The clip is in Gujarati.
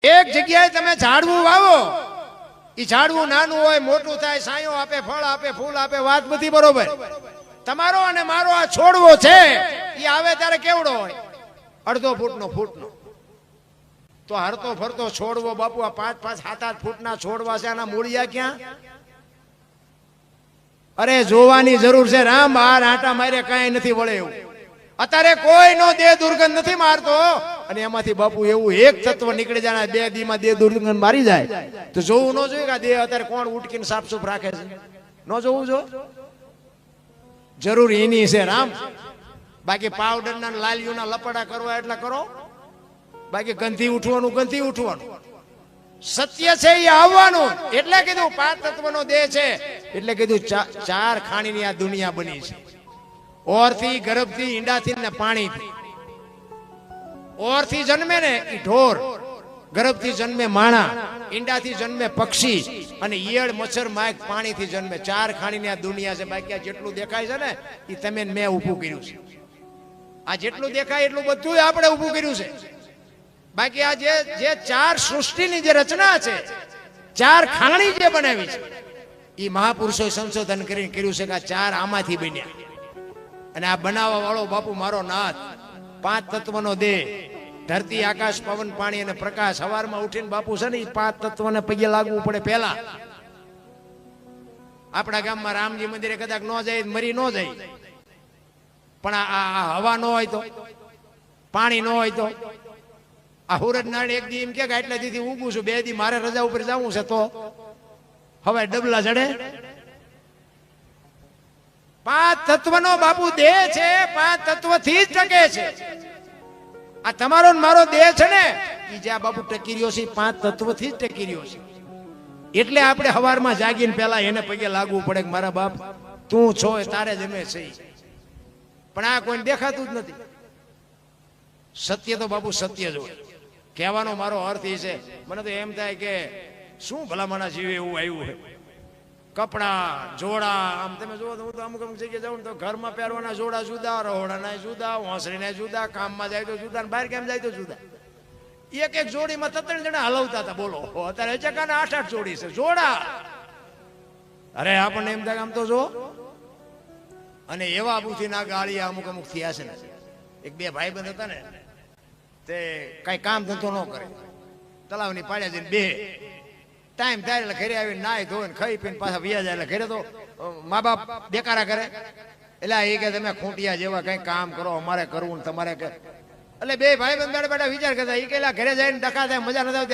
એક જગ્યાએ તમે ઝાડવું વાવો, ઈ ઝાડવું નાનું હોય મોટું થાય, સાયો આપે, ફળ આપે, ફૂલ આપે, વાત બધી બરોબર. તમારો અને મારો આ છોડવો છે ઈ આવે ત્યારે કેવડો હોય? અડધો ફૂટનો ફૂટનો. તો હરતો ફરતો છોડવો બાપુ આ 5-5, 7-8 ફૂટના છોડવા છે, આના મૂળિયા ક્યાં? અરે જોવાની જરૂર છે રામ, બહાર આટા મારે કાંઈ નથી વળે એવું. અત્યારે કોઈનો દેહ દુર્ગંધ નથી મારતો, અને એમાંથી બાપુ એવું એક તત્વ નીકળી જાય 2 દીમાં દેહ દુર્ગંધ મારી જાય તો જોવું ન જોઈએ કે આ દેહ અત્યારે કોણ ઉટકીને સાફસૂફ રાખે છે? ન જોવું જો જરૂર એની છે રામ. બાકી પાવડર ના લાલિયોના લપડા કરવા એટલા કરો, બાકી ગંધી ઉઠવાનું ગંધી ઉઠવાનું. સત્ય છે એ આવવાનું. એટલે કીધું 5 તત્વનો દેહ છે, એટલે કીધું 4 ખાણીની આ દુનિયા બની છે. ઓરથી, ગર્ભથી, ઈંડાથી ને પાણીથી. ઓરથી જન્મે ને ઈ ઢોર, ગર્ભથી જન્મે માણા, ઈંડાથી જન્મે પક્ષી, અને ઈયળ, મચ્છર, માખ પાણીથી જન્મે. 4 ખાણીની આ દુનિયા છે. બાકી આ જેટલું દેખાય છે ને એ તમે મેં ઊભું કર્યું છે. આ જેટલું દેખાય એટલું બધું આપણે ઊભું કર્યું છે. બાકી આ જે 4 સૃષ્ટિની જે રચના છે, 4 ખાણી જે બનાવી છે, એ મહાપુરુષોએ સંશોધન કરીને કર્યું છે કે આ 4 આમાંથી બન્યા. અને આ બનાવવા વાળો બાપુ મારો નાથ, 5 તત્વનો દેહ, ધરતી, આકાશ, પવન, પાણી અને પ્રકાશ. સવારમાં ઉઠીને બાપુ છે ને એ 5 તત્વને પગે લાગવું પડે. પહેલા આપણા ગામમાં રામજી મંદિરે કદાચ ન જાય, મરી ન જાય, પણ આ હવા ન હોય તો, પાણી ન હોય તો, આ હુરજ નારાયણ એક દી એમ કે એટલા દીથી ઊભું છું, 2 દી મારે રજા ઉપર જવું છે, તો હવે ડબલા ચડે? 5 તત્વનો બાપુ દેહ છે, 5 તત્વથી જ ટકે છે. આ તમારો ને મારો દેહ છે ને ઈ જ્યાં બાપુ ટકી રહ્યો છે 5 તત્વથી જ ટકી રહ્યો છે. એટલે આપણે સવારમાં જાગીને પહેલા એને પગે લાગવું પડે કે મારા બાપ તું છો તારે જમે છે. પણ આ કોઈને દેખાતું જ નથી. સત્ય તો બાપુ સત્ય જ હોય. કહેવાનો મારો અર્થ એ છે, મને તો એમ થાય કે શું ભલામણા જીવે એવું આવ્યું છે. કપડા, જોડા, આમ તમે જુઓ તો હું તો અમુક જગ્યાએ જાઉં તો ઘરમાં પહેરવાના જોડા જુદા, રહોડાના જુદા, વાંસળીના જુદા, કામમાં જાય તો જુદા, બહાર કેમ જાય તો જુદા. એક જોડીમાં 3 જણા હલવતા હતા. બોલો અત્યારે ચકાના 8-8 જોડી છે જોડા. અરે આપણને એમ થાય આમ તો જો. અને એવા બુથી ના ગાળિયા અમુક થયા છે ને. 1-2 ભાઈબંધ હતા ને, તે કઈ કામ ધંધો ન કરે, તલાવની પાડ્યા જઈને બે ટાઈમ થાય એટલે ઘરે આવીને નાય ધોઈને ખાઈ પીને પાછા વ્યા જાય. એટલે ઘરે તો મા બાપ બેકારા કરે. એટલે એ કે તમે ખૂંટિયા જેવા કઈ કામ કરો, અમારે કરવું ને તમારે. એટલે 2 ભાઈબંધ બેઠા વિચાર કરતા, એ કે ઘરે જઈને ડખા થાય, મજા નથી આવતી.